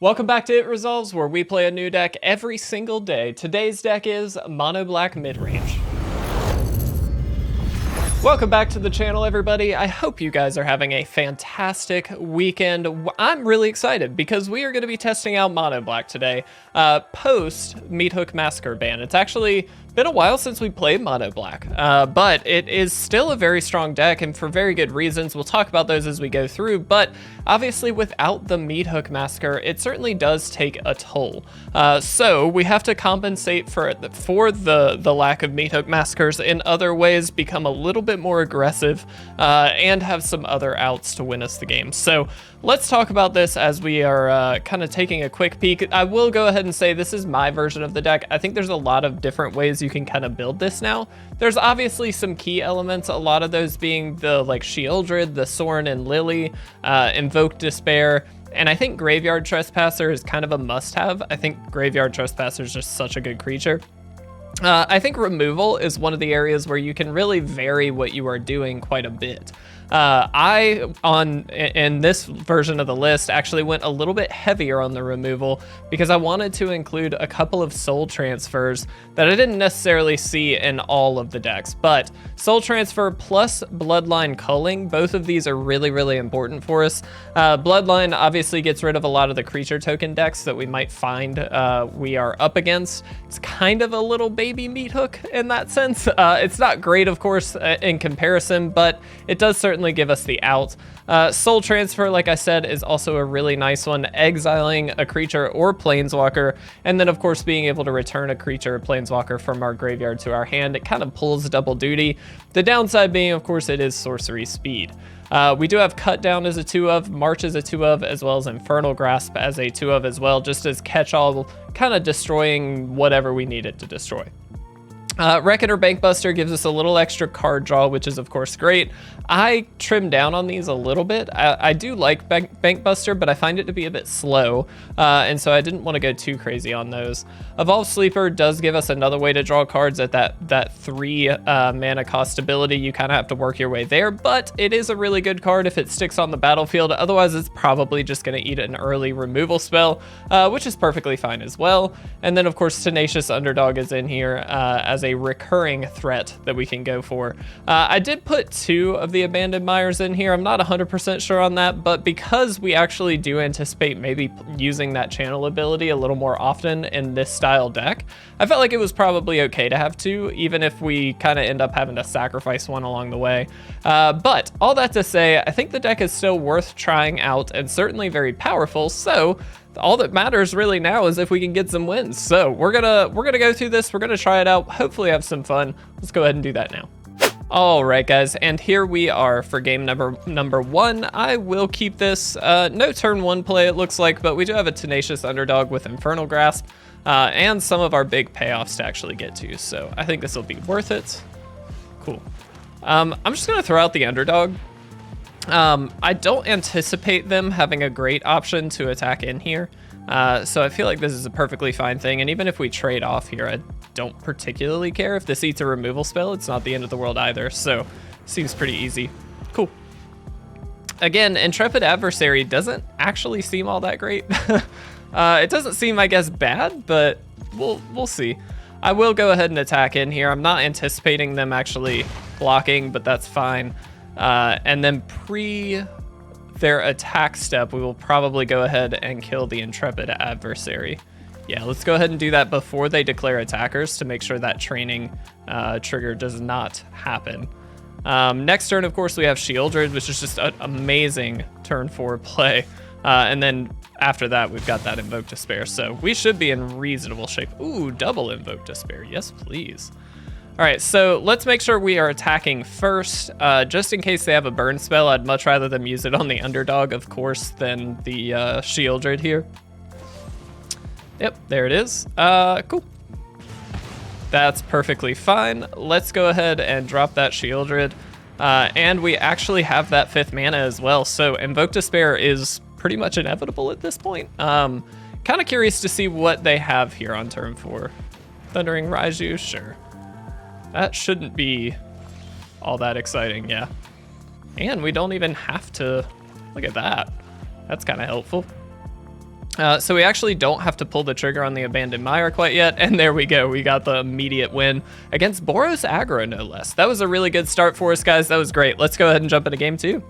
Welcome back to It Resolves, where we play a new deck every single day. Today's deck is Mono Black Midrange. Welcome back to the channel, everybody. I hope you guys are having a fantastic weekend. I'm really excited because we are going to be testing out Mono Black today, post Meathook Massacre ban. It's actually been a while since we played Mono Black, but it is still a very strong deck, and for very good reasons. We'll talk about those as we go through, but obviously without the Meathook Massacre, it certainly does take a toll. So we have to compensate for the lack of Meathook Massacres in other ways, become a little bit more aggressive, and have some other outs to win us the game. So let's talk about this as we are kind of taking a quick peek. I will go ahead and say this is my version of the deck. I think there's a lot of different ways you can kind of build this now. There's obviously some key elements, a lot of those being the Shieldred, the Sorin and Lily, Invoke Despair, and I think Graveyard Trespasser is kind of a must-have. I think Graveyard Trespasser is just such a good creature. I think removal is one of the areas where you can really vary what you are doing quite a bit. In this version of the list, actually went a little bit heavier on the removal because I wanted to include a couple of soul transfers that I didn't necessarily see in all of the decks. But soul transfer plus bloodline culling, both of these are really, really important for us. Bloodline obviously gets rid of a lot of the creature token decks that we might find we are up against. It's kind of a little baby Meathook in that sense. It's not great, of course, in comparison, but it does certainly give us the out. Soul Transfer, like I said, is also a really nice one, exiling a creature or planeswalker, and then of course being able to return a creature or planeswalker from our graveyard to our hand. It kind of pulls double duty. The downside being, of course, it is sorcery speed. We do have Cut Down as a 2-of, March as a 2-of, as well as Infernal Grasp as a 2-of as well, just as catch-all, kind of destroying whatever we need it to destroy. Reckoner Bankbuster gives us a little extra card draw, which is of course great. I trimmed down on these a little bit. I do like Bankbuster, but I find it to be a bit slow, and so I didn't want to go too crazy on those. Evolve Sleeper does give us another way to draw cards at that 3 mana cost ability. You kind of have to work your way there, but it is a really good card if it sticks on the battlefield. Otherwise, it's probably just going to eat an early removal spell, which is perfectly fine as well. And then of course Tenacious Underdog is in here as a recurring threat that we can go for. I did put 2 of the Abandoned Mires in here. I'm not 100% sure on that, but because we actually do anticipate maybe using that channel ability a little more often in this style deck, I felt like it was probably okay to have 2, even if we kind of end up having to sacrifice one along the way. But all that to say, I think the deck is still worth trying out and certainly very powerful, so all that matters really now is if we can get some wins. So we're gonna go through this, we're gonna try it out, hopefully have some fun. Let's go ahead and do that now. All right, guys, and here we are for game number 1. I will keep this, no turn 1 play it looks like, but we do have a Tenacious Underdog with Infernal Grasp, and some of our big payoffs to actually get to, so I think this will be worth it. Cool. I'm just gonna throw out the Underdog. I don't anticipate them having a great option to attack in here, so I feel like this is a perfectly fine thing, and even if we trade off here, I don't particularly care. If this eats a removal spell, it's not the end of the world either, so seems pretty easy. Cool. Again, Intrepid Adversary doesn't actually seem all that great. It doesn't seem, I guess, bad, but we'll see. I will go ahead and attack in here. I'm not anticipating them actually blocking, but that's fine. And then their attack step, we will probably go ahead and kill the Intrepid Adversary. Yeah, let's go ahead and do that before they declare attackers to make sure that training trigger does not happen. Next turn, of course, we have Shieldred, which is just an amazing turn 4 play. And then after that, we've got that Invoke Despair. So we should be in reasonable shape. Ooh, double Invoke Despair. Yes, please. All right, so let's make sure we are attacking first. Just in case they have a burn spell, I'd much rather them use it on the Underdog, of course, than the Shieldred here. Yep, there it is. Cool. That's perfectly fine. Let's go ahead and drop that Shieldred. And we actually have that 5th mana as well, so Invoke Despair is pretty much inevitable at this point. Kind of curious to see what they have here on turn 4. Thundering Raiju, sure. That shouldn't be all that exciting, yeah. And we don't even have to, look at that. That's kind of helpful. So we actually don't have to pull the trigger on the Abandoned Mire quite yet, and there we go. We got the immediate win against Boros Aggro, no less. That was a really good start for us, guys. That was great. Let's go ahead and jump into game 2.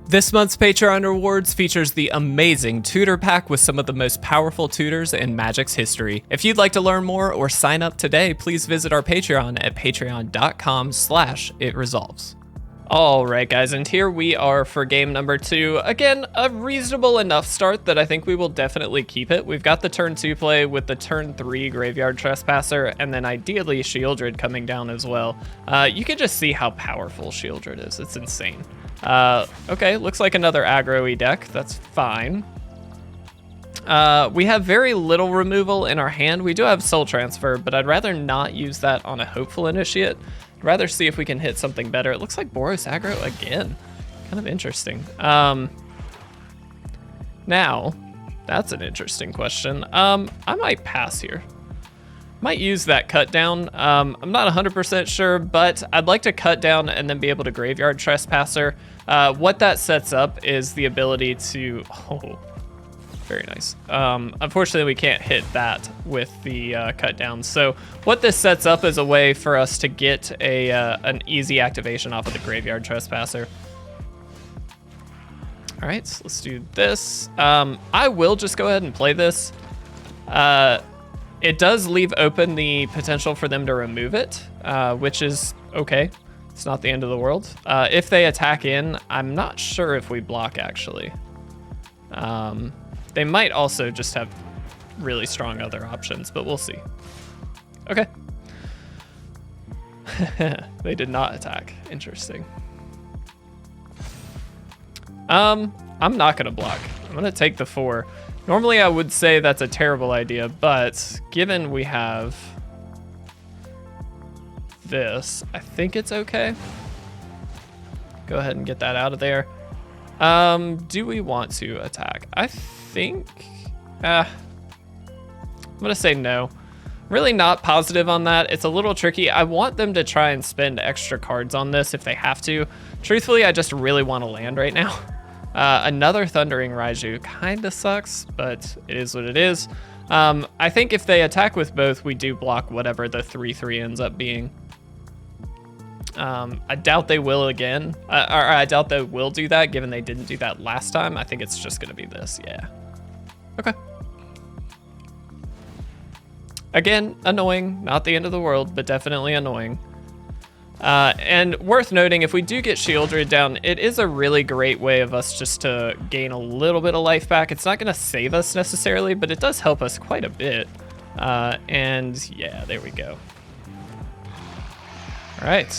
This month's Patreon rewards features the amazing tutor pack with some of the most powerful tutors in Magic's history. If you'd like to learn more or sign up today, please visit our Patreon at patreon.com/itresolves. All right, guys, and here we are for game number 2. Again, a reasonable enough start that I think we will definitely keep it. We've got the turn 2 play with the turn 3 Graveyard Trespasser, and then ideally Shieldred coming down as well. You can just see how powerful Shieldred is. It's insane. Okay, looks like another aggro-y deck. That's fine. We have very little removal in our hand. We do have Soul Transfer, but I'd rather not use that on a Hopeful Initiate. I'd rather see if we can hit something better. It looks like Boros Aggro again. Kind of interesting. Now, that's an interesting question. I might pass here. Might use that cut down. I'm not 100% sure, but I'd like to cut down and then be able to Graveyard Trespasser. What that sets up is the ability to... Oh, very nice. Unfortunately, we can't hit that with the cut down. So what this sets up is a way for us to get an easy activation off of the Graveyard Trespasser. All right, so let's do this. I will just go ahead and play this. It does leave open the potential for them to remove it, which is okay. It's not the end of the world. If they attack in, I'm not sure if we block, actually. They might also just have really strong other options, but we'll see. Okay. They did not attack. Interesting. I'm not gonna block. I'm gonna take the 4. Normally I would say that's a terrible idea, but given we have this, I think it's okay. Go ahead and get that out of there. Do we want to attack? I think, I'm gonna say no. Really not positive on that. It's a little tricky. I want them to try and spend extra cards on this if they have to. Truthfully, I just really want to land right now. Another Thundering Raiju kinda sucks, but it is what it is. I think if they attack with both, we do block whatever the 3/3 ends up being. I doubt they will again, or I doubt they will do that given they didn't do that last time. I think it's just gonna be this, yeah. Okay. Again, annoying, not the end of the world, but definitely annoying. And worth noting, if we do get Shieldred down, it is a really great way of us just to gain a little bit of life back. It's not gonna save us necessarily, but it does help us quite a bit. And yeah, there we go. All right.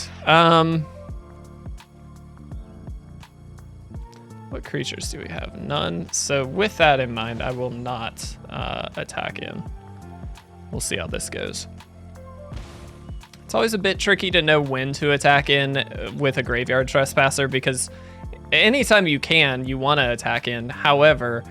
What creatures do we have? None. So with that in mind, I will not attack in. We'll see how this goes. It's always a bit tricky to know when to attack in with a Graveyard Trespasser because anytime you can, you want to attack in. However,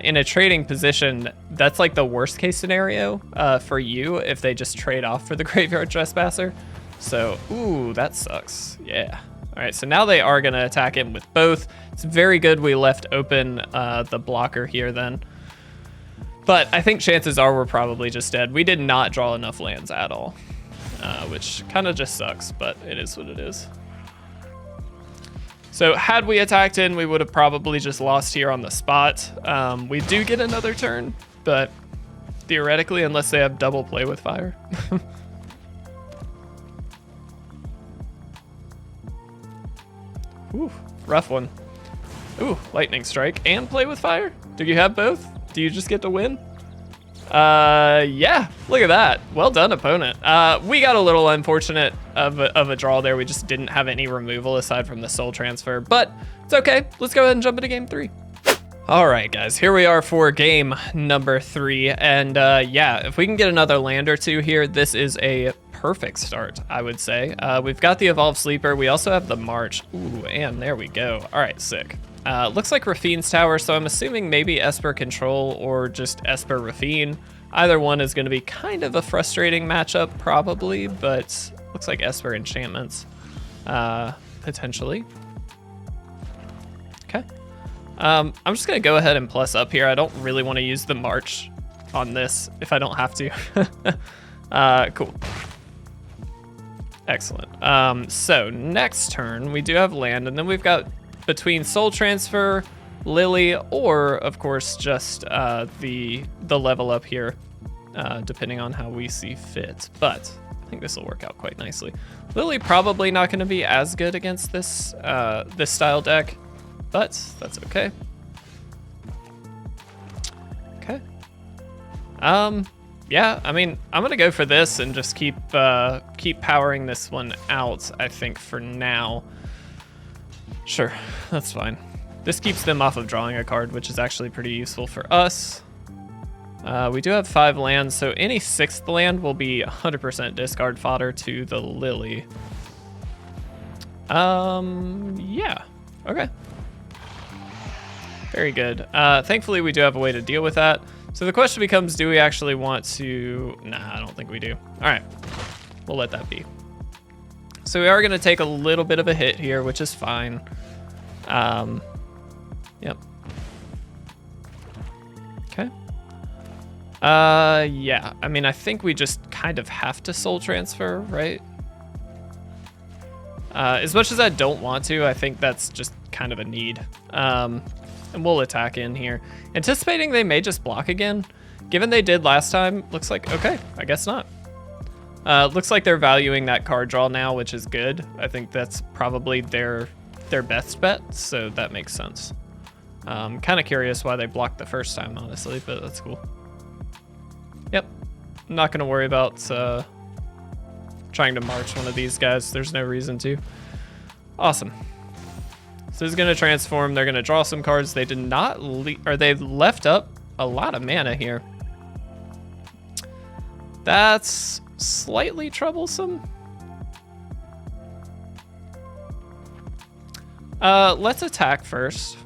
in a trading position, that's like the worst case scenario for you if they just trade off for the Graveyard Trespasser. So, ooh, that sucks. Yeah. All right, so now they are going to attack in with both. It's very good we left open the blocker here then. But I think chances are we're probably just dead. We did not draw enough lands at all, which kind of just sucks, but it is what it is. So had we attacked in, we would have probably just lost here on the spot. We do get another turn, but theoretically, unless they have double play with fire. Ooh, rough one. Ooh, lightning strike and play with fire? Do you have both? Do you just get to win? Yeah, look at that. Well done, opponent. We got a little unfortunate of a draw there. We just didn't have any removal aside from the soul transfer, but it's okay. Let's go ahead and jump into game 3. All right, guys, here we are for game number 3. And yeah, if we can get another land or two here, this is a perfect start, I would say. We've got the Evolved Sleeper. We also have the March. Ooh, and there we go. All right, sick. Looks like Rafine's Tower, so I'm assuming maybe Esper Control or just Esper Rafine. Either one is going to be kind of a frustrating matchup, probably, but looks like Esper Enchantments, potentially. Okay. I'm just gonna go ahead and plus up here. I don't really want to use the march on this if I don't have to. Cool. Excellent. So next turn we do have land, and then we've got between Soul Transfer, Lily, or of course just the level up here, depending on how we see fit. But I think this will work out quite nicely. Lily probably not going to be as good against this this style deck, but that's okay. Okay. Yeah, I mean, I'm gonna go for this and just keep powering this one out, I think, for now. Sure, that's fine. This keeps them off of drawing a card, which is actually pretty useful for us. We do have 5 lands, so any 6th land will be 100% discard fodder to the Lily. Yeah, okay. Very good. Thankfully, we do have a way to deal with that. So the question becomes, do we actually want to... Nah, I don't think we do. All right, we'll let that be. So we are going to take a little bit of a hit here, which is fine. Yep. Okay. Yeah, I mean, I think we just kind of have to soul transfer, right? As much as I don't want to, I think that's just kind of a need. And we'll attack in here. Anticipating they may just block again. Given they did last time, looks like, okay, I guess not. Looks like they're valuing that card draw now, which is good. I think that's probably their best bet, so that makes sense. Kind of curious why they blocked the first time, honestly, but that's cool. Yep, I'm not gonna worry about trying to march one of these guys. There's no reason to. Awesome. So this is gonna transform. They're gonna draw some cards. They did not they left up a lot of mana here. That's slightly troublesome. Let's attack first.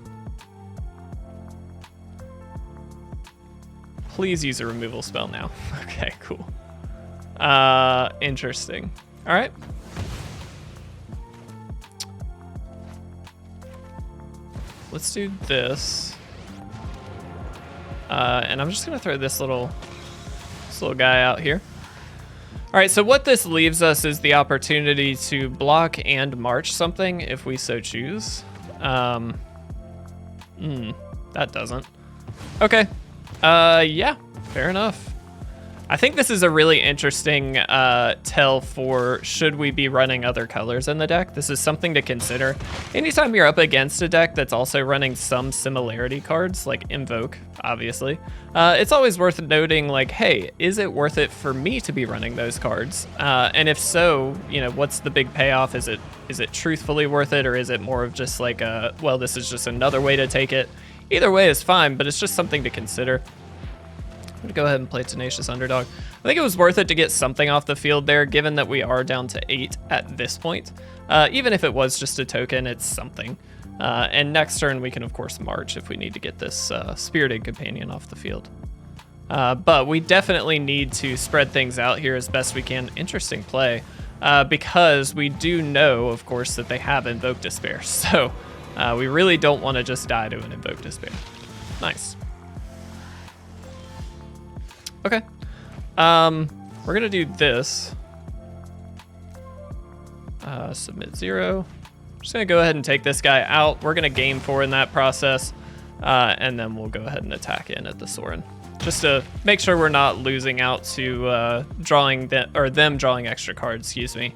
Please use a removal spell now. Okay, cool. Interesting. All right. Let's do this. And I'm just gonna throw this little guy out here. All right, so what this leaves us is the opportunity to block and march something if we so choose. That doesn't. Okay, yeah, fair enough. I think this is a really interesting tell for should we be running other colors in the deck. This is something to consider. Anytime you're up against a deck that's also running some similarity cards, like Invoke, obviously, it's always worth noting, like, hey, is it worth it for me to be running those cards? And if so, you know, what's the big payoff? Is it truthfully worth it, or is it more of just like a, well, this is just another way to take it? Either way is fine, but it's just something to consider. I'm gonna go ahead and play Tenacious Underdog. I think it was worth it to get something off the field there, given that we are down to 8 at this point. Even if it was just a token, it's something. And next turn, we can, of course, march if we need to get this Spirited Companion off the field. But we definitely need to spread things out here as best we can. Interesting play, because we do know, of course, that they have Invoke Despair. So we really don't want to just die to an Invoke Despair. Nice. Okay, we're gonna do this. Submit 0. Just gonna go ahead and take this guy out. We're gonna game 4 in that process, and then we'll go ahead and attack in at the Sorin, just to make sure we're not losing out to them drawing extra cards. Excuse me.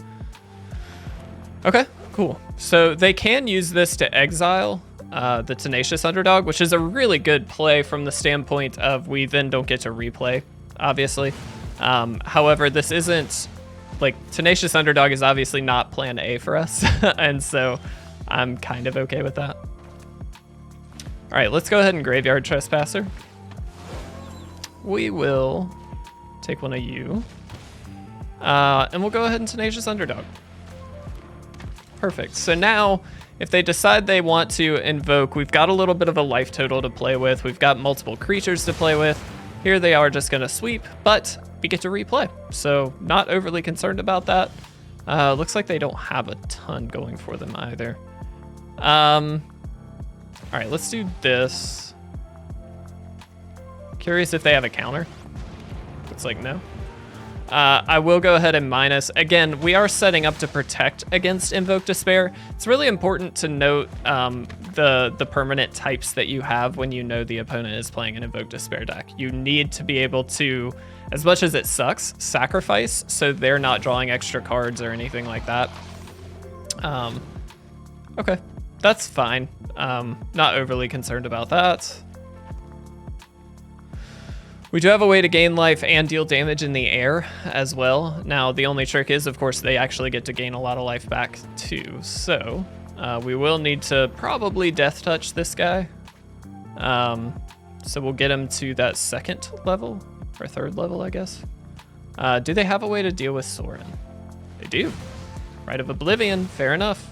Okay, cool. So they can use this to exile the Tenacious Underdog, which is a really good play from the standpoint of we then don't get to replay, obviously. However, this isn't, like, Tenacious Underdog is obviously not plan A for us, and so I'm kind of okay with that. All right, let's go ahead and Graveyard Trespasser. We will take one of you, and we'll go ahead and Tenacious Underdog. Perfect. So now, if they decide they want to invoke, we've got a little bit of a life total to play with. We've got multiple creatures to play with. Here they are just gonna sweep, but we get to replay. So not overly concerned about that. Looks like they don't have a ton going for them either. All All right, let's do this. Curious if they have a counter. Looks like no. I will go ahead and minus. Again, we are setting up to protect against Invoke Despair. It's really important to note the permanent types that you have when you know the opponent is playing an Invoke Despair deck. You need to be able to, as much as it sucks, sacrifice so they're not drawing extra cards or anything like that. Okay, that's fine. Not overly concerned about that. We do have a way to gain life and deal damage in the air as well. Now, the only trick is, of course, they actually get to gain a lot of life back too. So we will need to probably Death Touch this guy. So we'll get him to that second level, or third level, I guess. Do they have a way to deal with Sorin? They do. Rite of Oblivion, fair enough.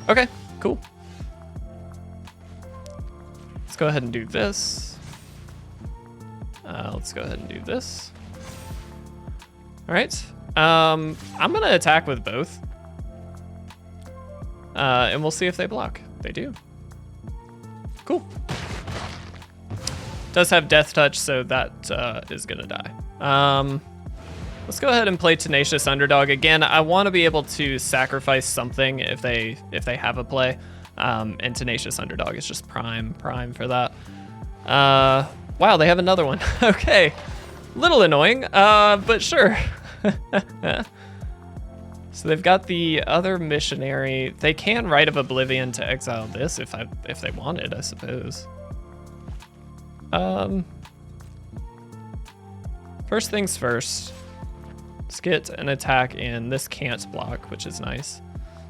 Okay, cool. Let's go ahead and do this. Let's go ahead and do this. All right. I'm going to attack with both. And we'll see if they block. They do. Cool. Does have Death Touch, so that is going to die. Let's go ahead and play Tenacious Underdog. Again, I want to be able to sacrifice something if they have a play. And Tenacious Underdog is just prime for that. Wow, they have another one. Okay, little annoying, but sure. So they've got the other missionary. They can Rite of Oblivion to exile this if they wanted, I suppose. First things first. Let's get an attack in. This can't block, which is nice.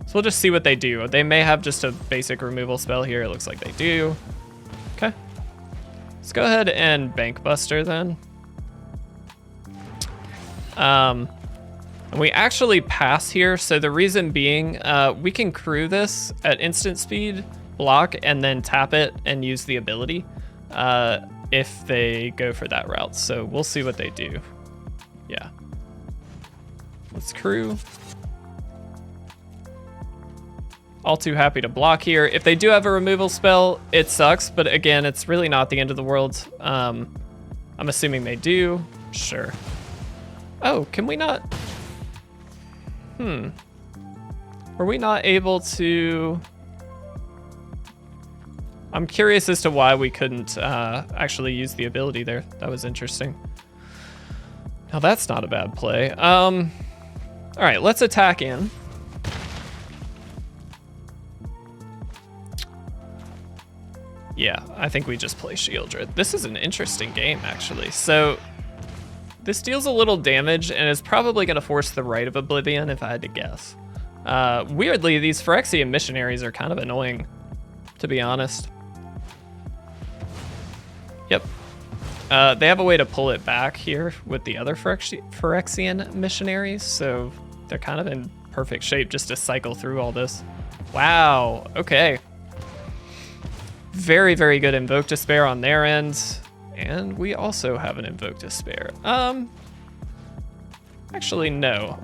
So we'll just see what they do. They may have just a basic removal spell here. It looks like they do. Okay. Let's go ahead and Bank Buster then. And we actually pass here. So the reason being, we can crew this at instant speed, block, and then tap it and use the ability if they go for that route. So we'll see what they do. Yeah. Let's crew. All too happy to block here. If they do have a removal spell, it sucks, but again, it's really not the end of the world. I'm assuming they do. Sure. Oh, can we not? Were we not able to? I'm curious as to why we couldn't actually use the ability there. That was interesting. Now that's not a bad play. All right, let's attack in. Yeah, I think we just play Shieldred. This is an interesting game, actually. So this deals a little damage and is probably going to force the Rite of Oblivion, if I had to guess. Weirdly, these Phyrexian missionaries are kind of annoying, to be honest. Yep. They have a way to pull it back here with the other Phyrexian missionaries, so they're kind of in perfect shape just to cycle through all this. Wow, okay. Very, very good Invoke Despair on their end. And we also have an Invoke Despair. Actually, no.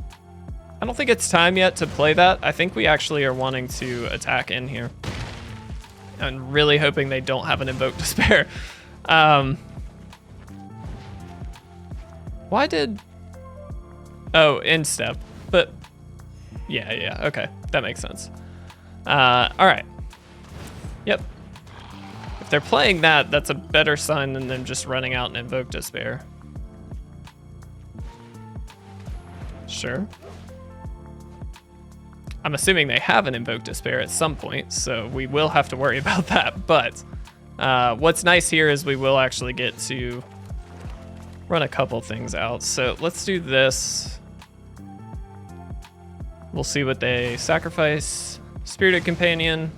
I don't think it's time yet to play that. I think we actually are wanting to attack in here. And really hoping they don't have an Invoke Despair. Why did... Oh, in step. But yeah, okay. That makes sense. All right. Yep. If they're playing that, that's a better sign than them just running out and Invoke Despair. Sure. I'm assuming they have an Invoke Despair at some point, so we will have to worry about that. But what's nice here is we will actually get to run a couple things out. So let's do this. We'll see what they sacrifice. Spirited Companion.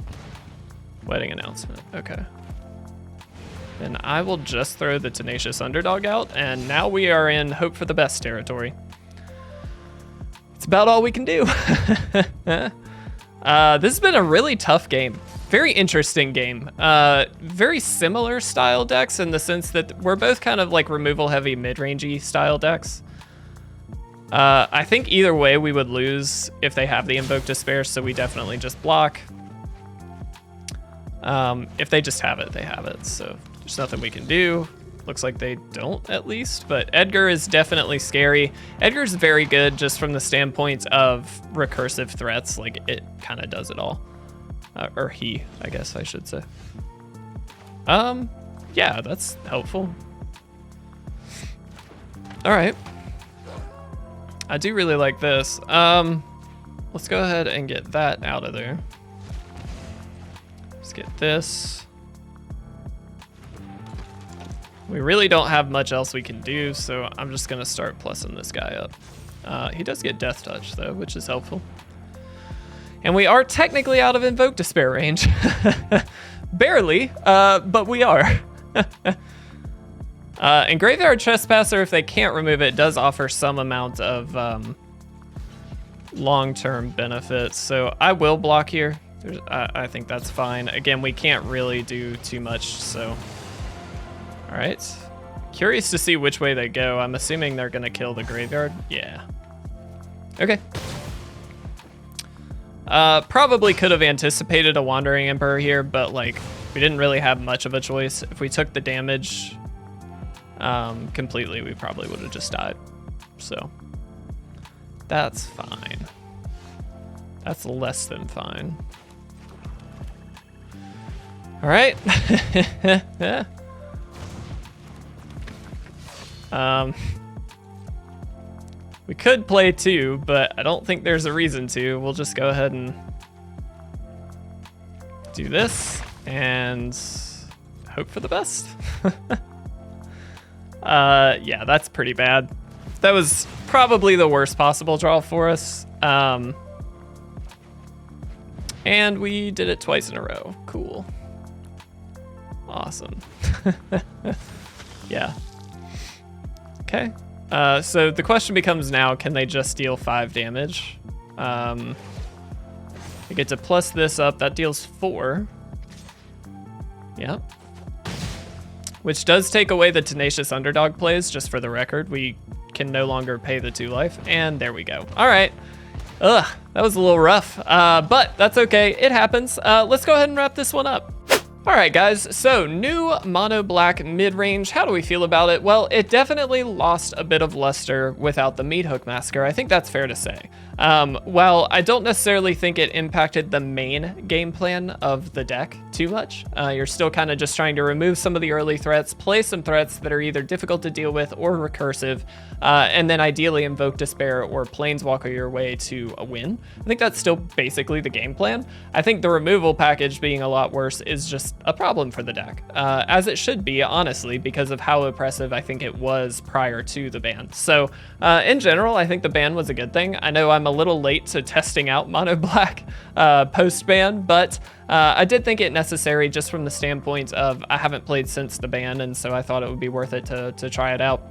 Wedding Announcement. Okay. Then I will just throw the Tenacious Underdog out, and now we are in hope for the best territory. It's about all we can do. This has been a really tough game. Very interesting game. Very similar style decks in the sense that we're both kind of like removal heavy mid-rangey style decks. I think either way we would lose if they have the Invoke Despair, so we definitely just block. If they just have it, they have it. So there's nothing we can do. Looks like they don't, at least, but Edgar is definitely scary. Edgar's very good just from the standpoint of recursive threats. Like, it kind of does it all. Or he, I guess I should say. Yeah, that's helpful. All right. I do really like this. Let's go ahead and get that out of there. Let's get this. We really don't have much else we can do, so I'm just gonna start plussing this guy up. He does get Death Touch though, which is helpful. And we are technically out of Invoke Despair range. Barely, but we are. And Graveyard Trespasser, if they can't remove it, does offer some amount of long-term benefits. So I will block here. I think that's fine. Again, we can't really do too much, so. All right, curious to see which way they go. I'm assuming they're gonna kill the graveyard. Yeah. Okay. Probably could have anticipated a Wandering Emperor here, but like we didn't really have much of a choice. If we took the damage completely, we probably would have just died. So that's fine. That's less than fine. All right. We could play 2, but I don't think there's a reason to. We'll just go ahead and do this and hope for the best. Yeah, that's pretty bad. That was probably the worst possible draw for us. And we did it twice in a row. Cool. Awesome. Yeah. Okay. So the question becomes now, can they just deal 5 damage? I get to plus this up. That deals 4. Yep. Which does take away the Tenacious Underdog plays, just for the record. We can no longer pay the 2 life. And there we go. All right. Ugh, that was a little rough, but that's okay. It happens. Let's go ahead and wrap this one up. All right, guys, so new Mono Black Midrange. How do we feel about it? Well, it definitely lost a bit of luster without the Meathook Massacre. I think that's fair to say. While I don't necessarily think it impacted the main game plan of the deck too much, you're still kind of just trying to remove some of the early threats, play some threats that are either difficult to deal with or recursive, and then ideally invoke Despair or Planeswalker your way to a win. I think that's still basically the game plan. I think the removal package being a lot worse is just a problem for the deck, as it should be, honestly, because of how oppressive I think it was prior to the ban. So in general, I think the ban was a good thing. I know I'm a little late to testing out Mono Black post-ban, but I did think it necessary just from the standpoint of I haven't played since the ban, and so I thought it would be worth it to try it out.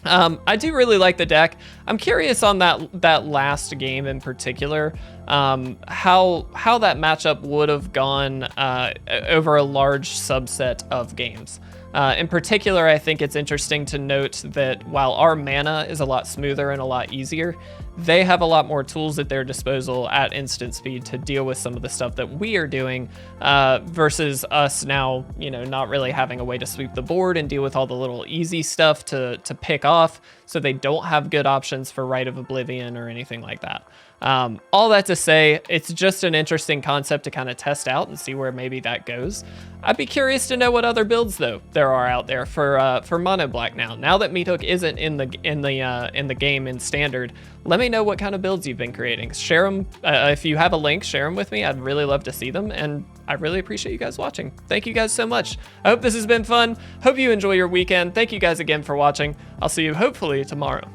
I do really like the deck. I'm curious on that last game in particular, how that matchup would have gone over a large subset of games. In particular, I think it's interesting to note that while our mana is a lot smoother and a lot easier, they have a lot more tools at their disposal at instant speed to deal with some of the stuff that we are doing, versus us now, you know, not really having a way to sweep the board and deal with all the little easy stuff to pick off, so they don't have good options for Rite of Oblivion or anything like that. All that to say, it's just an interesting concept to kind of test out and see where maybe that goes. I'd be curious to know what other builds though there are out there for Mono Black now. Now that Meathook isn't in the game in Standard, let me know what kind of builds you've been creating. Share them if you have a link. Share them with me. I'd really love to see them, and I really appreciate you guys watching. Thank you guys so much. I hope this has been fun. Hope you enjoy your weekend. Thank you guys again for watching. I'll see you hopefully tomorrow.